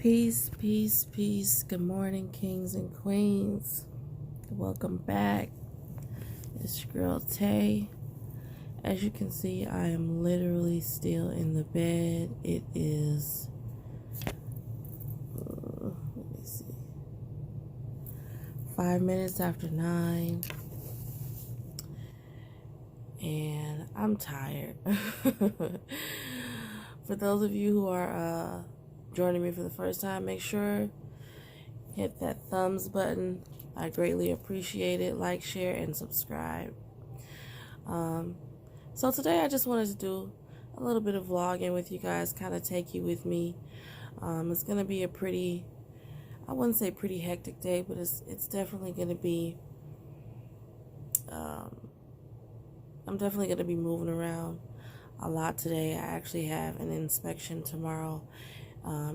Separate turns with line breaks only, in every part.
Peace, peace, peace. Good morning, kings and queens. Welcome back. It's your girl Tay. As you can see, I am literally still in the bed. It is, let me see, 5 minutes after 9. And I'm tired. For those of you who are joining me for the first time, make sure hit that thumbs button. I greatly appreciate it. Like, share, and subscribe. So today I just wanted to do a little bit of vlogging with you guys, kind of take you with me. It's going to be a pretty, I wouldn't say pretty hectic day, but it's definitely going to be, I'm definitely going to be moving around a lot today. I actually have an inspection tomorrow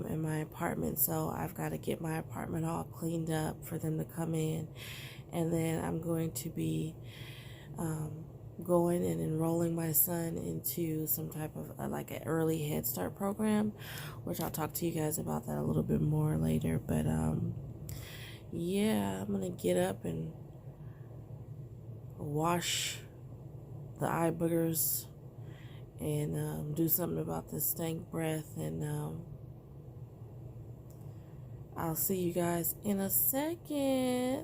in my apartment, so I've got to get my apartment all cleaned up for them to come in, and then I'm going to be going and enrolling my son into some type of like an early Head Start program, which I'll talk to you guys about that a little bit more later. But yeah, I'm gonna get up and wash the eye boogers and do something about this stank breath, and I'll see you guys in a second.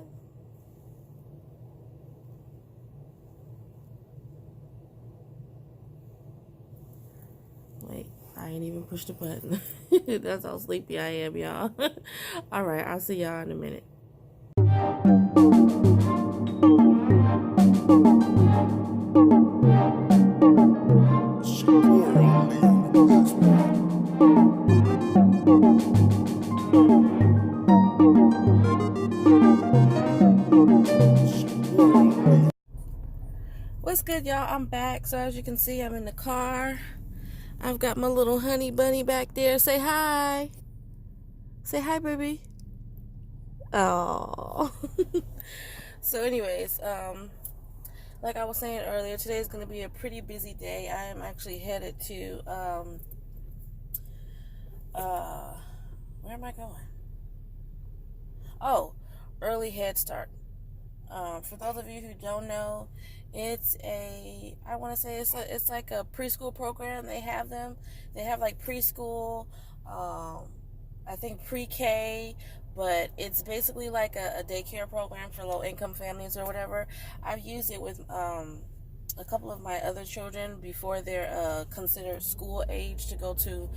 Wait, I ain't even pushed the button. That's how sleepy I am, y'all. All right, I'll see y'all in a minute. What's good, y'all? I'm back. So as you can see, I'm in the car. I've got my little honey bunny back there. Say hi. Say hi, baby. Oh. So anyways, like I was saying earlier, today is going to be a pretty busy day. I am actually headed to, where am I going? Oh, Early Head Start. For those of you who don't know, it's I want to say it's like a preschool program. They have like preschool, I think pre-K, but it's basically like a daycare program for low-income families or whatever. I've used it with a couple of my other children before they're considered school age to go to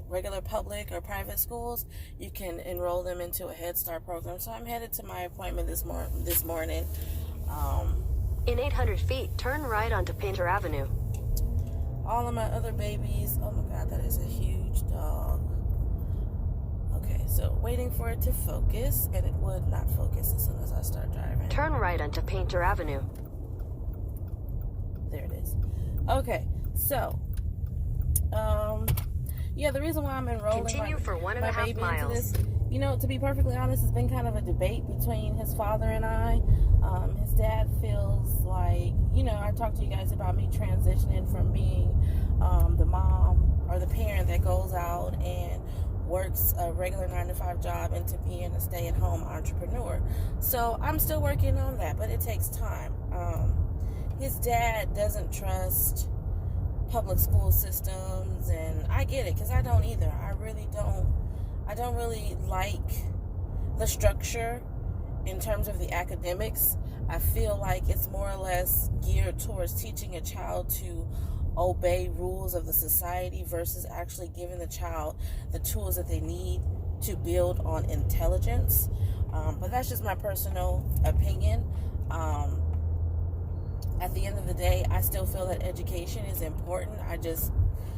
regular public or private schools. You can enroll them into a Head Start program. So I'm headed to my appointment this morning.
In 800 feet, turn right onto Painter Avenue.
All of my other babies. Oh my God, that is a huge dog. Okay, so waiting for it to focus, and it would not focus as soon as I start driving.
Turn right onto Painter Avenue.
There it is. Okay, so, yeah, the reason why I'm enrolling
Continue for 1.5
baby
miles.
into this, you know, to be perfectly honest, it's been kind of a debate between his father and I. His dad feels like, you know, I talked to you guys about me transitioning from being the mom or the parent that goes out and works a regular 9-to-5 job into being a stay-at-home entrepreneur. So I'm still working on that, but it takes time. His dad doesn't trust public school systems, and I get it, because I don't either. I don't really like the structure in terms of the academics. I feel like it's more or less geared towards teaching a child to obey rules of the society versus actually giving the child the tools that they need to build on intelligence. But that's just my personal opinion. At the end of the day, I still feel that education is important. I just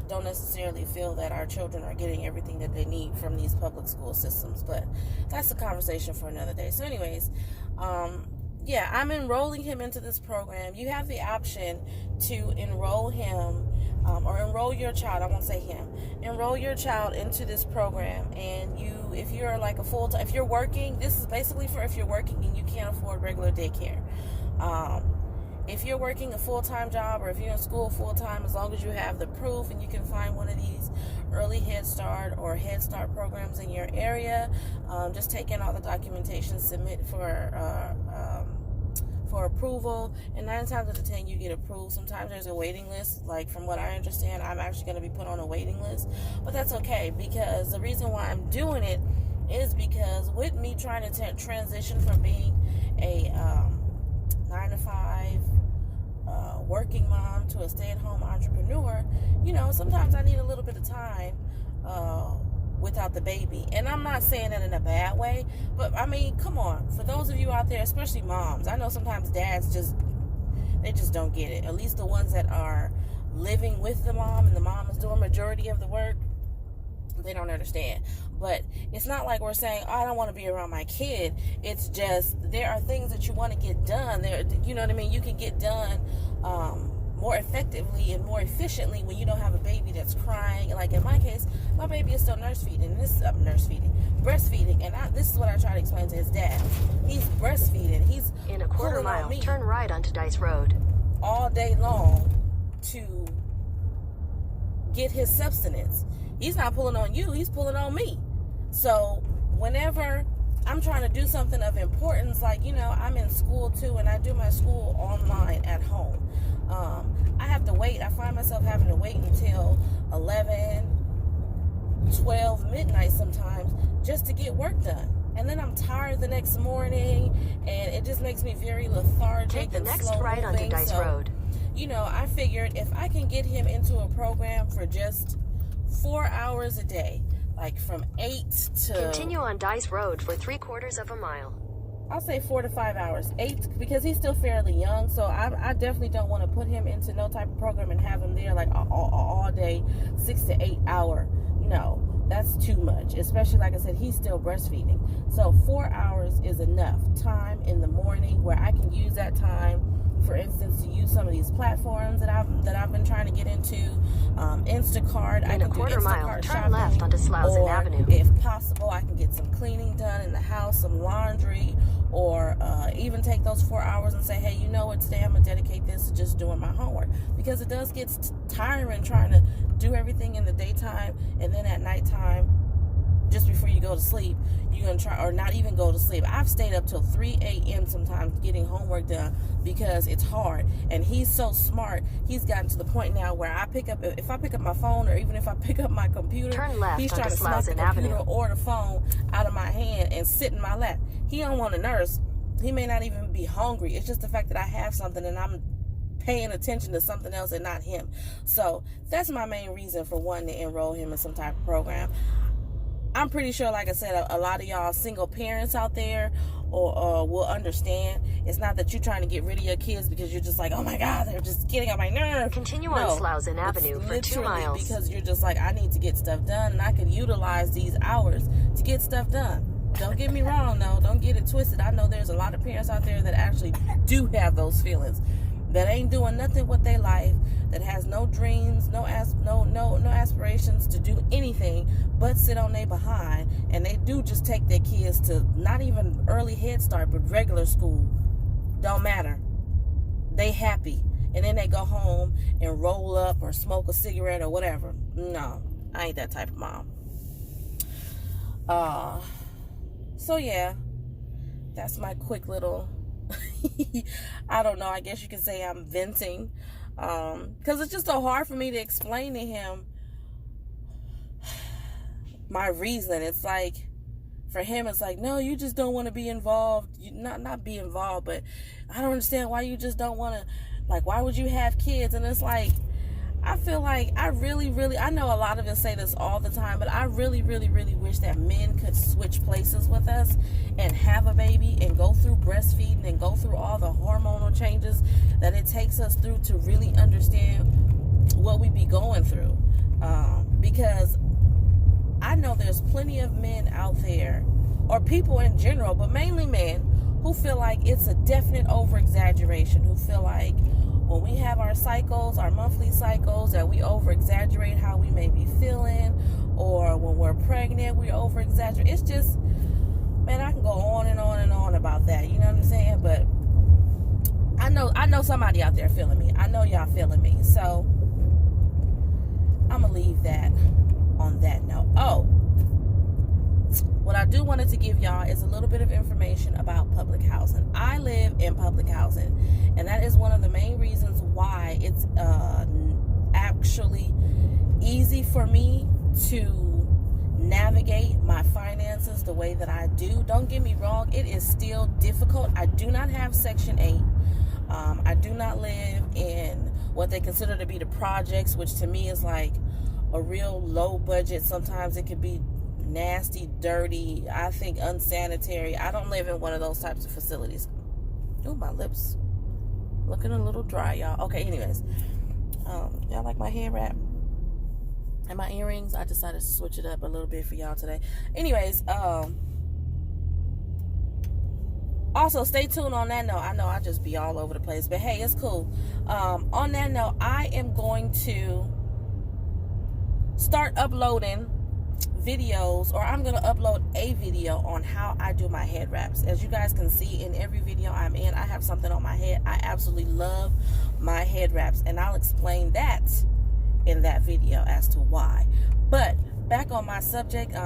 don't necessarily feel that our children are getting everything that they need from these public school systems, but that's a conversation for another day. So anyways, yeah, I'm enrolling him into this program. You have the option to enroll him or enroll your child. I won't say him. Enroll your child into this program, and if you're like a full-time, if you're working, this is basically for if you're working and you can't afford regular daycare. if you're working a full-time job or if you're in school full-time, as long as you have the proof and you can find one of these early Head Start or Head Start programs in your area, just take in all the documentation, submit for approval, and 9 times out of 10 you get approved. Sometimes there's a waiting list. Like, from what I understand, I'm actually going to be put on a waiting list, but that's okay, because the reason why I'm doing it is because with me trying to transition from being a 9-to-5 working mom to a stay-at-home entrepreneur, sometimes I need a little bit of time without the baby. And I'm not saying that in a bad way, but I mean, come on, for those of you out there, especially moms, I know sometimes dads just don't get it. At least the ones that are living with the mom and the mom is doing majority of the work, they don't understand. But it's not like we're saying, oh, I don't want to be around my kid. It's just, there are things that you want to get done there. You know what I mean? You can get done more effectively and more efficiently when you don't have a baby that's crying. Like in my case, my baby is still breastfeeding, and this is what I try to explain to his dad. He's breastfeeding. He's
in a quarter mile, turn right onto Dice Road
all day long to get his substance. He's not pulling on you, he's pulling on me. So whenever I'm trying to do something of importance, like, I'm in school too, and I do my school online at home. I have to wait. I find myself having to wait until 11, 12 midnight sometimes just to get work done. And then I'm tired the next morning, and it just makes me very lethargic.
Take the
and
next
slow
right
moving.
onto Dice Road.
I figured if I can get him into a program for just 4 hours a day, like from 8 to...
Continue on Dice Road for 3/4 of a mile.
I'll say 4 to 5 hours. 8, because he's still fairly young, so I definitely don't want to put him into no type of program and have him there like all day, 6 to 8 hour. No, that's too much, especially, like I said, he's still breastfeeding. So 4 hours is enough time in the morning where I can use that time, for instance, to use some of these platforms that I've been trying to get into. Instacart, I can do Instacart
turn
shopping,
left onto Slauson
or
Avenue.
if possible, I can get some cleaning done in the house, some laundry, or even take those 4 hours and say, hey, you know what, today I'm gonna dedicate this to just doing my homework, because it does get tiring trying to do everything in the daytime, and then at nighttime, just before you go to sleep, you're going to try, or not even go to sleep. I've stayed up till 3 a.m. sometimes getting homework done because it's hard. And he's so smart. He's gotten to the point now where if I pick up my phone, or even if I pick up my computer,
turn left
he's trying
onto
to snap the
Slauson
computer
Avenue.
or the phone out of my hand and sit in my lap. He don't want to nurse. He may not even be hungry. It's just the fact that I have something and I'm paying attention to something else and not him. So that's my main reason for wanting to enroll him in some type of program. I'm pretty sure, like I said, a lot of y'all single parents out there or will understand. It's not that you're trying to get rid of your kids because you're just like, oh my God, they're just getting on my nerves.
Continue on Slauson Avenue for 2 miles.
Because you're just like, I need to get stuff done, and I can utilize these hours to get stuff done. Don't get me wrong, though. Don't get it twisted. I know there's a lot of parents out there that actually do have those feelings, that ain't doing nothing with their life, that has no dreams, no aspirations to do anything but sit on their behind, and they do just take their kids to not even early Head Start, but regular school. Don't matter. They happy. And then they go home and roll up or smoke a cigarette or whatever. No, I ain't that type of mom. So yeah, that's my quick little... I don't know, I guess you could say I'm venting, because it's just so hard for me to explain to him my reason. It's like, for him, it's like, no, you just don't want to be involved. You not be involved, but I don't understand why you just don't want to, like, why would you have kids? And it's like, I feel like I know a lot of us say this all the time, but I really wish that men could switch places with us and have a baby and go through breastfeeding and go through all the hormonal changes that it takes us through to really understand what we be going through. Because I know there's plenty of men out there, or people in general, but mainly men, who feel like it's a definite over-exaggeration, who feel like when we have our cycles, our monthly cycles, that we over-exaggerate how we may be feeling, or when we're pregnant, we over-exaggerate. It's just, man, I can go on and on and on about that, you know what I'm saying? But I know somebody out there feeling me. I know y'all feeling me. So I'm gonna leave that on that note. Oh, what I do wanted to give y'all is a little bit of information about public housing. I live in public housing, and that is one of the main reasons why it's actually easy for me to navigate my finances the way that I do. Don't get me wrong, it is still difficult. I do not have Section 8. I do not live in what they consider to be the projects, which to me is like a real low budget. Sometimes it could be nasty, dirty, I think unsanitary. I don't live in one of those types of facilities. Ooh, my lips looking a little dry, y'all. Okay, anyways. Y'all like my hair wrap and my earrings? I decided to switch it up a little bit for y'all today. Anyways, also, stay tuned on that note. I know I just be all over the place, but hey, it's cool. On that note, I am going to start uploading videos, or I'm going to upload a video on how I do my head wraps. As you guys can see in every video I'm in, I have something on my head. I absolutely love my head wraps, and I'll explain that in that video as to why. But back on my subject,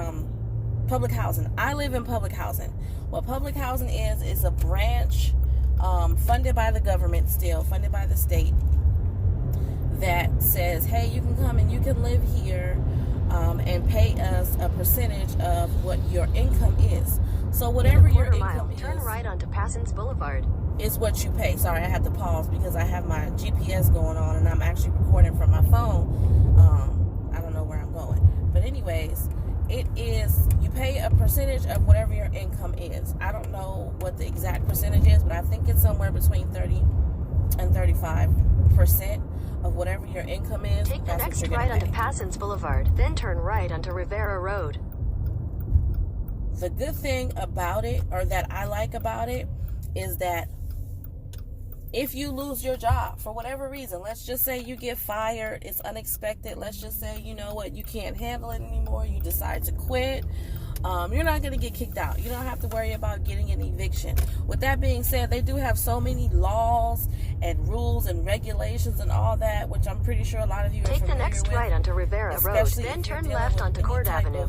public housing. I live in public housing. What public housing is a branch funded by the government, still funded by the state, that says, hey, you can come and you can live here and pay us a percentage of what your income is. So whatever your income is,
turn right onto Passons Boulevard,
is what you pay. Sorry, I had to pause because I have my GPS going on and I'm actually recording from my phone. I don't know where I'm going. But anyways, it is, you pay a percentage of whatever your income is. I don't know what the exact percentage is, but I think it's somewhere between 30 and 35% of whatever your income is.
Take the next right onto Passons Boulevard, then turn right onto Rivera Road.
The good thing about it, or that I like about it, is that if you lose your job for whatever reason, let's just say you get fired, it's unexpected, let's just say, you know what, you can't handle it anymore, you decide to quit, you're not going to get kicked out. You don't have to worry about getting an eviction. With that being said, they do have so many laws and rules and regulations and all that, which I'm pretty sure a lot of you are familiar with.
Take the next right onto Rivera Road, then turn left onto Court Avenue.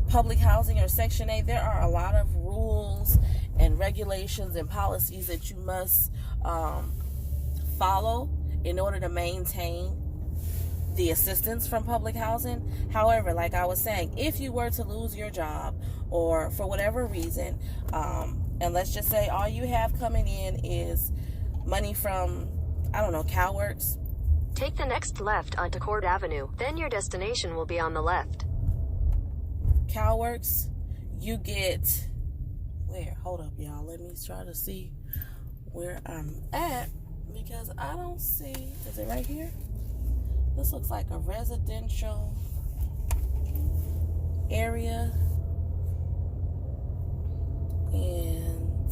Public housing or Section 8, there are a lot of rules and regulations and policies that you must follow in order to maintain the assistance from public housing. However, like I was saying, if you were to lose your job or for whatever reason, and let's just say all you have coming in is money from, I don't know, CalWorks.
Take the next left onto Court Avenue, then your destination will be on the left.
CalWorks, you get, where? Hold up, y'all. Let me try to see where I'm at, because I don't see, is it right here? This looks like a residential area, and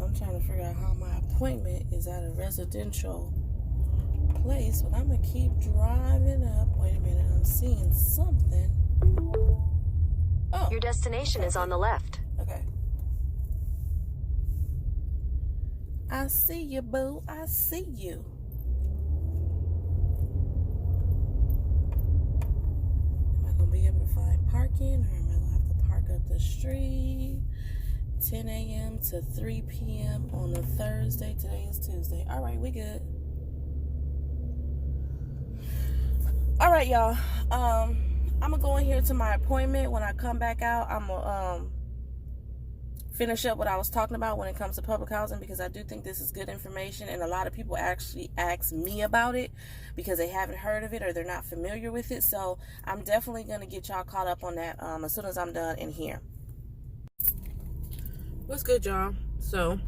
I'm trying to figure out how my appointment is at a residential place, but I'm gonna keep driving up. Wait a minute, I'm seeing something. Oh,
your destination is on the left.
Okay. I see you, boo. I see you. Am I gonna be able to find parking, or am I gonna have to park up the street? 10 a.m. to 3 p.m. on a Thursday. Today is Tuesday. All right, we good. All right, y'all. I'm gonna go in here to my appointment. When I come back out, I'm gonna finish up what I was talking about when it comes to public housing, because I do think this is good information, and a lot of people actually ask me about it because they haven't heard of it or they're not familiar with it. So I'm definitely gonna get y'all caught up on that as soon as I'm done in here. What's good, y'all? So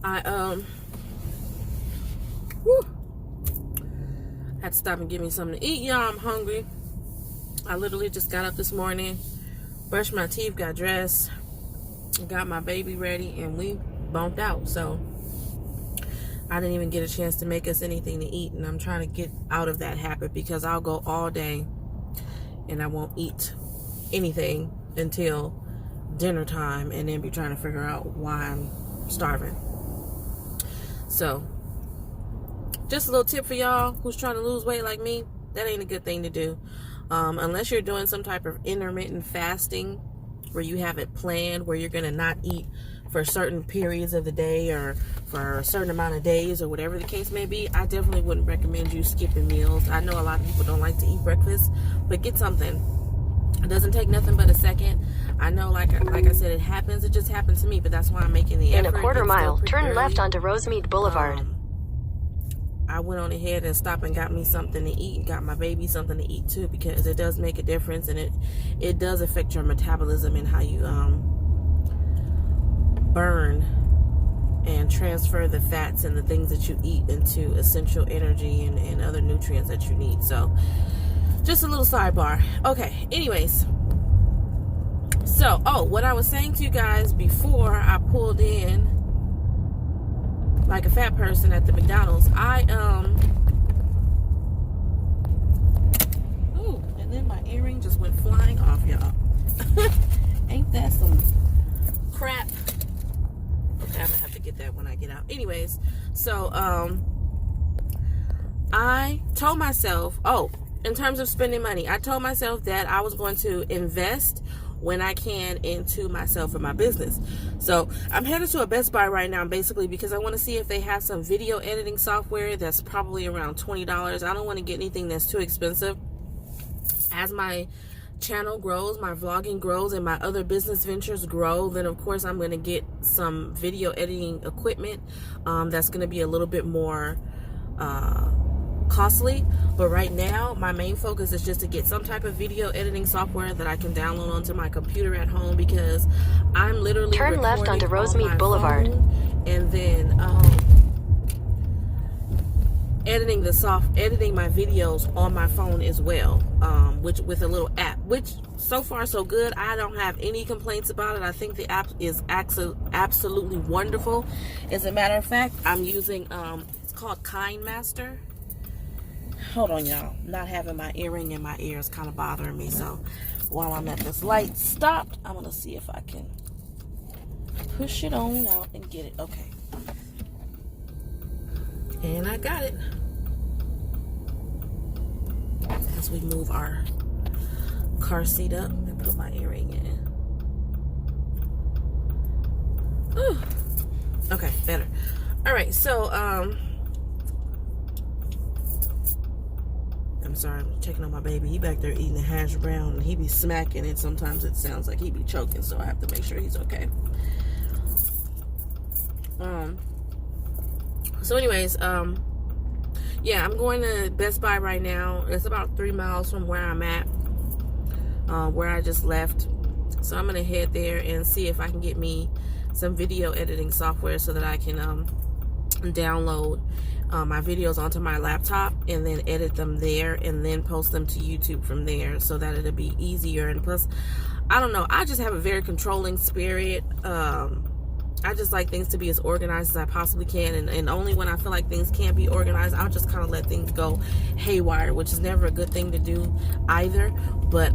I had to stop and get me something to eat, y'all. I'm hungry. I literally just got up this morning, brushed my teeth, got dressed, got my baby ready, and we bumped out. So I didn't even get a chance to make us anything to eat, and I'm trying to get out of that habit because I'll go all day and I won't eat anything until dinner time and then be trying to figure out why I'm starving. So, just a little tip for y'all who's trying to lose weight like me. That ain't a good thing to do. Unless you're doing some type of intermittent fasting where you have it planned, where you're going to not eat for certain periods of the day or for a certain amount of days or whatever the case may be, I definitely wouldn't recommend you skipping meals. I know a lot of people don't like to eat breakfast, but get something. It doesn't take nothing but a second. I know, like I said, it happens. It just happened to me, but that's why I'm making the effort.
In a quarter mile, turn
early.
left onto Rosemead Boulevard.
I went on ahead and stopped and got me something to eat, got my baby something to eat too, because it does make a difference, and it does affect your metabolism and how you burn and transfer the fats and the things that you eat into essential energy and other nutrients that you need. So just a little sidebar. Okay, anyways, so what I was saying to you guys before I pulled in like a fat person at the McDonald's, ooh, and then my earring just went flying off, y'all. Ain't that some crap? Okay, I'm gonna have to get that when I get out. Anyways, so I told myself, in terms of spending money, I told myself that I was going to invest when I can into myself and my business. So I'm headed to a Best Buy right now, basically because I want to see if they have some video editing software that's probably around $20. I don't want to get anything that's too expensive. As my channel grows, my vlogging grows, and my other business ventures grow, then of course I'm going to get some video editing equipment that's going to be a little bit more costly. But right now my main focus is just to get some type of video editing software that I can download onto my computer at home, because I'm literally
turn left onto Rosemead Boulevard
and then editing my videos on my phone as well, which with a little app, which so far so good. I don't have any complaints about it. I think the app is absolutely wonderful. As a matter of fact, I'm using it's called KindMaster. Hold on, y'all. Not having my earring in my ear is kind of bothering me. So while I'm at this light stopped, I'm going to see if I can push it on out and get it. Okay. And I got it. As we move our car seat up and put my earring in. Whew. Okay, better. All right, so I'm sorry, I'm checking on my baby. He back there eating a hash brown, and he be smacking it. Sometimes it sounds like he be choking, so I have to make sure he's okay. So anyways, yeah, I'm going to Best Buy right now. It's about 3 miles from where I'm at, where I just left. So I'm gonna head there and see if I can get me some video editing software so that I can download my videos onto my laptop and then edit them there and then post them to YouTube from there, so that it'll be easier. And plus, I don't know, I just have a very controlling spirit. I just like things to be as organized as I possibly can, and only when I feel like things can't be organized, I'll just kind of let things go haywire, which is never a good thing to do either. But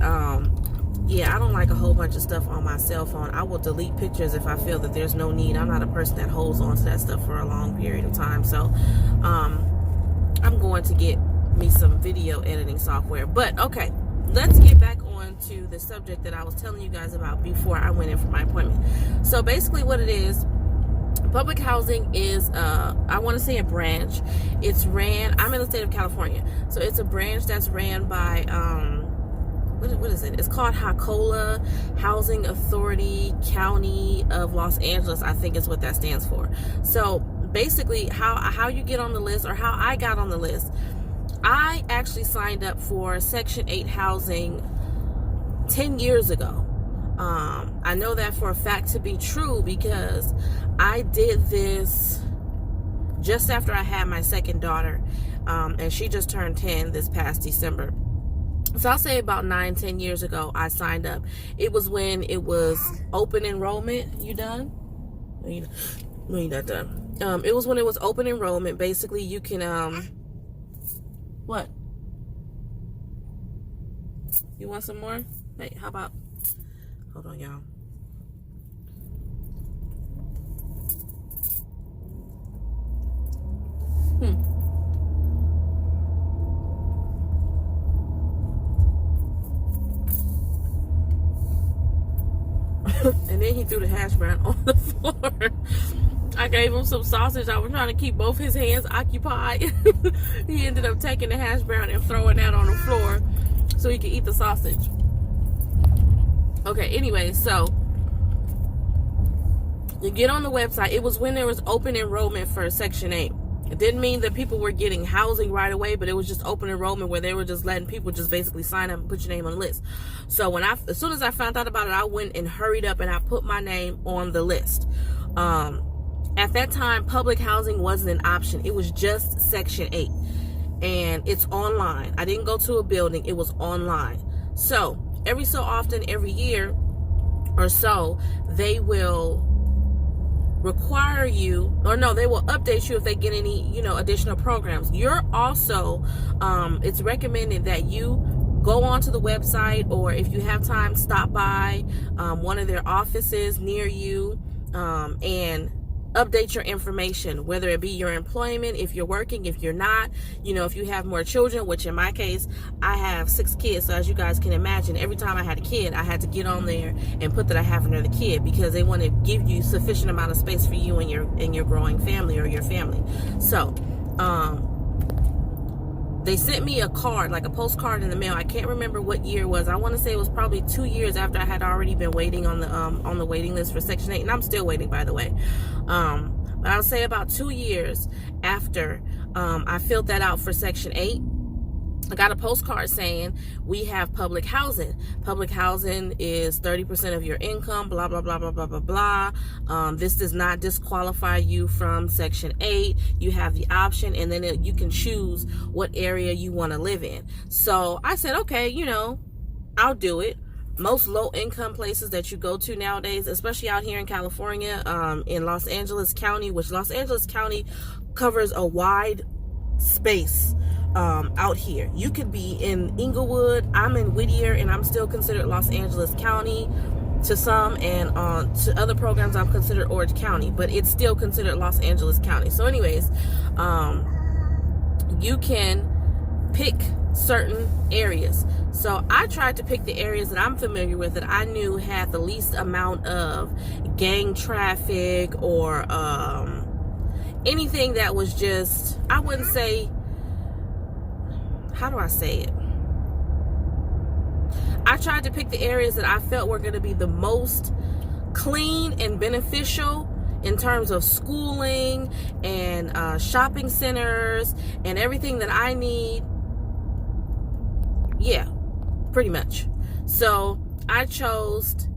yeah, I don't like a whole bunch of stuff on my cell phone. I will delete pictures if I feel that there's no need. I'm not a person that holds on to that stuff for a long period of time. So I'm going to get me some video editing software. But okay, let's get back on to the subject that I was telling you guys about before I went in for my appointment. So basically what it is, public housing is, I want to say a branch. It's ran, I'm in the state of California, so it's a branch that's ran by, what is it? It's called HACOLA, Housing Authority County of Los Angeles, I think is what that stands for. So basically how you get on the list, or how I got on the list, I actually signed up for Section 8 housing 10 years ago. I know that for a fact to be true because I did this just after I had my second daughter, and she just turned 10 this past December. So I'll say about 9-10 years ago I signed up. It was when it was open enrollment. You done? No, you're not done. It was when it was open enrollment. Basically you can what? You want some more? Hey, how about Hold on, y'all. And then he threw the hash brown on the floor. I gave him some sausage. I was trying to keep both his hands occupied. He ended up taking the hash brown and throwing that on the floor so he could eat the sausage. Okay, anyway, so you get on the website. It was when there was open enrollment for Section 8. It didn't mean that people were getting housing right away, but it was just open enrollment where they were just letting people just basically sign up and put your name on the list. So as soon as I found out about it, I went and hurried up and I put my name on the list. At that time, public housing wasn't an option. It was just Section 8. And it's online. I didn't go to a building. It was online. So every so often, every year or so, they will require you, or no, they will update you if they get any, additional programs. You're also, it's recommended that you go onto the website, or if you have time, stop by one of their offices near you and update your information, whether it be your employment, if you're working, if you're not, if you have more children, which in my case, I have 6 kids. So as you guys can imagine, every time I had a kid, I had to get on there and put that I have another kid, because they want to give you sufficient amount of space for you and your growing family or your family. So, they sent me a card, like a postcard in the mail. I can't remember what year it was. I want to say it was probably 2 years after I had already been waiting on the waiting list for Section 8, and I'm still waiting, by the way. But I'll say about 2 years after I filled that out for Section 8, I got a postcard saying we have public housing. Public housing is 30% of your income, blah, blah, blah, blah, blah, blah, blah. This does not disqualify you from Section 8. You have the option, and then you can choose what area you want to live in. So I said, okay, I'll do it. Most low-income places that you go to nowadays, especially out here in California, in Los Angeles County, which Los Angeles County covers a wide space. Out here, you could be in Inglewood. I'm in Whittier, and I'm still considered Los Angeles County to some, and to other programs I'm considered Orange County, but it's still considered Los Angeles County. So anyways, you can pick certain areas. So I tried to pick the areas that I'm familiar with, that I knew had the least amount of gang traffic or anything that was just, I wouldn't say, how do I say it? I tried to pick the areas that I felt were going to be the most clean and beneficial in terms of schooling and shopping centers and everything that I need. Yeah, pretty much. So I chose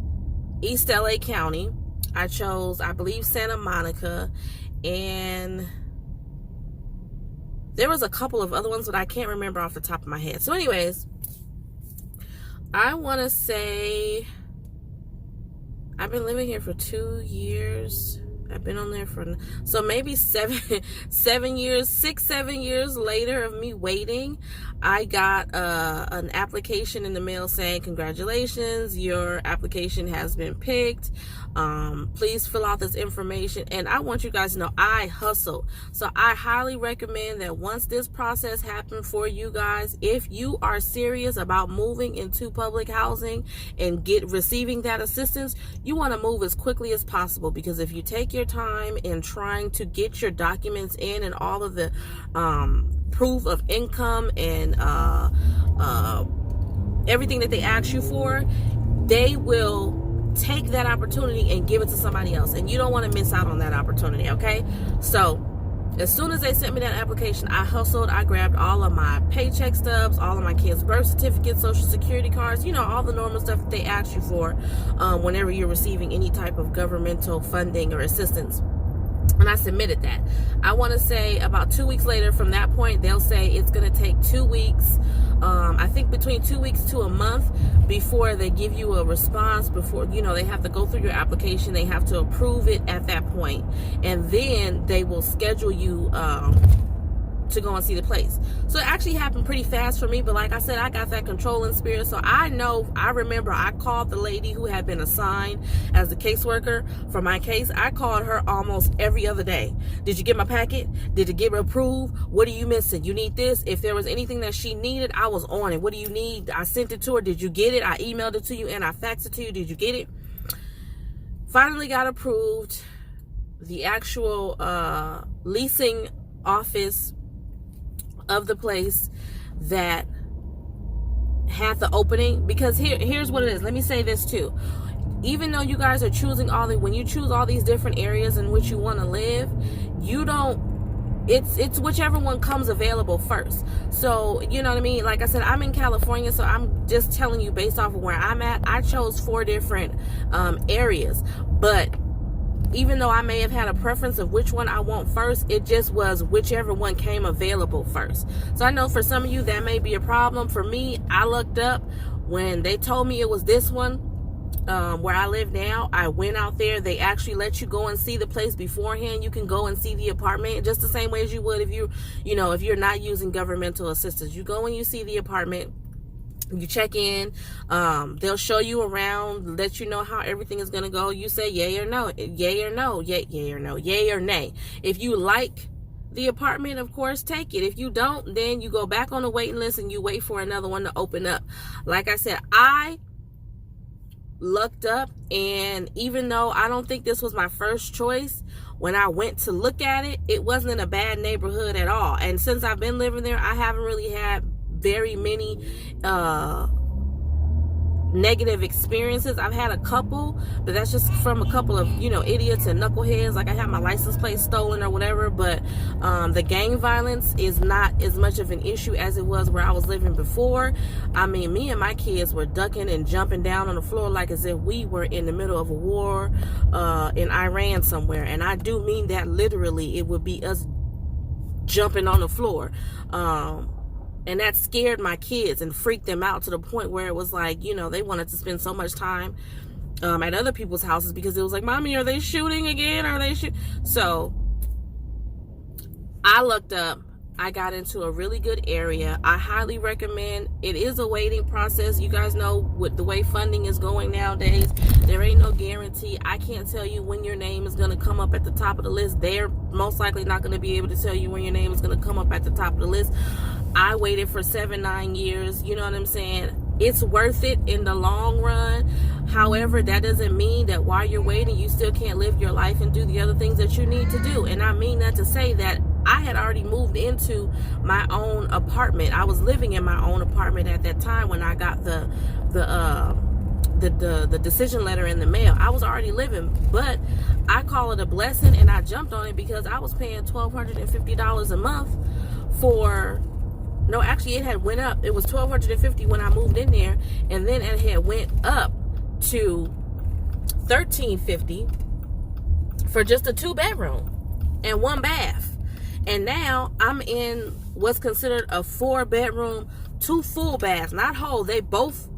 East LA County. I chose, I believe, Santa Monica, and there was a couple of other ones that I can't remember off the top of my head. So anyways, I want to say I've been living here for 2 years. I've been on there so maybe 7 years, 6, 7 years later of me waiting, I got an application in the mail saying, congratulations, your application has been picked. Please fill out this information. And I want you guys to know I hustled. So I highly recommend that once this process happened for you guys, if you are serious about moving into public housing and receiving that assistance, you want to move as quickly as possible, because if you take your time in trying to get your documents in and all of the proof of income and everything that they ask you for, they will take that opportunity and give it to somebody else, and you don't want to miss out on that opportunity. Okay, so as soon as they sent me that application, I hustled. I grabbed all of my paycheck stubs, all of my kids' birth certificates, social security cards, all the normal stuff that they ask you for whenever you're receiving any type of governmental funding or assistance. And I submitted that. I want to say about 2 weeks later from that point, they'll say it's going to take 2 weeks. I think between 2 weeks to a month before they give you a response, before, they have to go through your application. They have to approve it at that point. And then they will schedule you to go and see the place. So it actually happened pretty fast for me, but like I said, I got that controlling spirit. So I remember I called the lady who had been assigned as the caseworker for my case. I called her almost every other day. Did you get my packet? Did it get approved? What are you missing? You need this? If there was anything that she needed, I was on it. What do you need? I sent it to her. Did you get it? I emailed it to you and I faxed it to you. Did you get it? Finally got approved. The actual leasing office of the place that had the opening, because here's what it is. Let me say this too. Even though you guys are choosing when you choose all these different areas in which you want to live, it's whichever one comes available first. So, you know what I mean? Like I said, I'm in California, so I'm just telling you based off of where I'm at. I chose 4 different areas, but even though I may have had a preference of which one I want first, it just was whichever one came available first. So I know for some of you that may be a problem. For me, I looked up when they told me it was this one, where I live now. I went out there. They actually let you go and see the place beforehand. You can go and see the apartment just the same way as you would if if you're not using governmental assistance. You go and you see the apartment. You check in, they'll show you around, let you know how everything is going to go. You say yay or no, yay or no, yay or no, yay or nay. If you like the apartment, of course, take it. If you don't, then you go back on the waiting list and you wait for another one to open up. Like I said, I looked up, and even though I don't think this was my first choice, when I went to look at it, it wasn't in a bad neighborhood at all. And since I've been living there, I haven't really had very many negative experiences. I've had a couple, but that's just from a couple of idiots and knuckleheads. Like I had my license plate stolen or whatever, but the gang violence is not as much of an issue as it was where I was living before. I mean, me and my kids were ducking and jumping down on the floor like as if we were in the middle of a war in Iran somewhere, and I do mean that literally. It would be us jumping on the floor. And that scared my kids and freaked them out to the point where it was like, they wanted to spend so much time at other people's houses because it was like, Mommy, are they shooting again? Are they So I looked up. I got into a really good area. I highly recommend. It is a waiting process. You guys know with the way funding is going nowadays, there ain't no guarantee. I can't tell you when your name is going to come up at the top of the list. They're most likely not going to be able to tell you when your name is going to come up at the top of the list. I waited for 7-9 years. You know what I'm saying? It's worth it in the long run. However, that doesn't mean that while you're waiting, you still can't live your life and do the other things that you need to do. And I mean that to say that I had already moved into my own apartment. I was living in my own apartment at that time when I got the decision letter in the mail. I was already living, but I call it a blessing, and I jumped on it because I was paying $1,250 a month for. No, actually, it had went up. It was $1,250 when I moved in there, and then it had went up to $1,350 for just a 2-bedroom and 1 bath. And now I'm in what's considered a 4-bedroom, 2 full baths, not whole. They both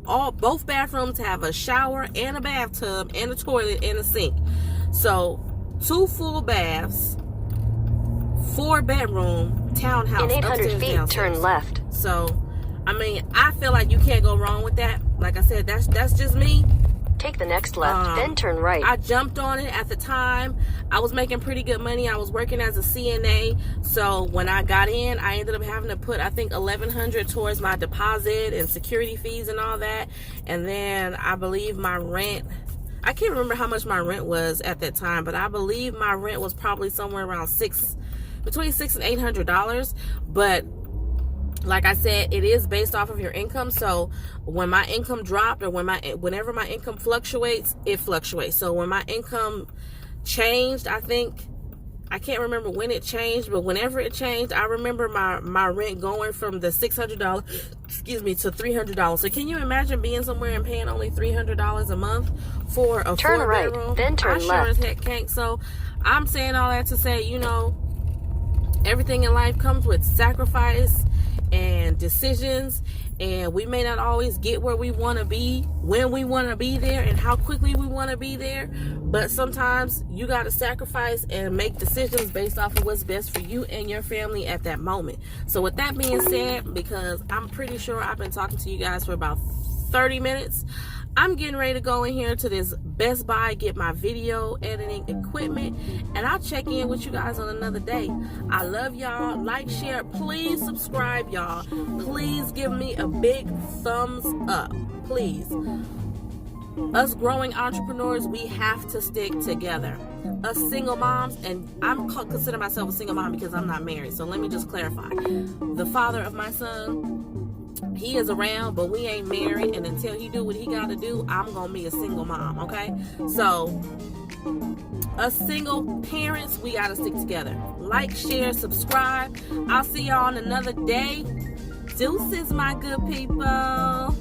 bathrooms have a shower and a bathtub and a toilet and a sink. So 2 full baths, 4-bedroom townhouse.
In 800 feet,
downstairs.
turn left.
So, I mean, I feel like you can't go wrong with that. Like I said, that's just me.
Take the next left, then turn right.
I jumped on it at the time. I was making pretty good money. I was working as a CNA. So when I got in, I ended up having to put, I think, $1,100 towards my deposit and security fees and all that. And then I believe my rent, I can't remember how much my rent was at that time, but I believe my rent was probably somewhere around between $600 and $800. But like I said, it is based off of your income. So when my income dropped, or whenever my income fluctuates, it fluctuates. So when my income changed, I can't remember when it changed, but whenever it changed, I remember my rent going from the $600, to $300. So can you imagine being somewhere and paying only $300 a month for a
turn
4-bedroom?
Right, then turn left.
I sure as heck can't. So I'm saying all that to say, everything in life comes with sacrifice. and decisions, and we may not always get where we want to be, when we want to be there, and how quickly we want to be there. But sometimes you got to sacrifice and make decisions based off of what's best for you and your family at that moment. So with that being said, because I'm pretty sure I've been talking to you guys for about 30 minutes, I'm getting ready to go in here to this Best Buy, get my video editing equipment, and I'll check in with you guys on another day. I love y'all. Like, share, please subscribe, y'all. Please give me a big thumbs up, please. Us growing entrepreneurs, we have to stick together. Us single moms, and I'm consider myself a single mom because I'm not married, so let me just clarify. The father of my son, he is around, but we ain't married, and until he do what he gotta do, I'm gonna be a single mom, okay? So us single parents, we gotta stick together. Like, share, subscribe. I'll see y'all on another day. Deuces, my good people.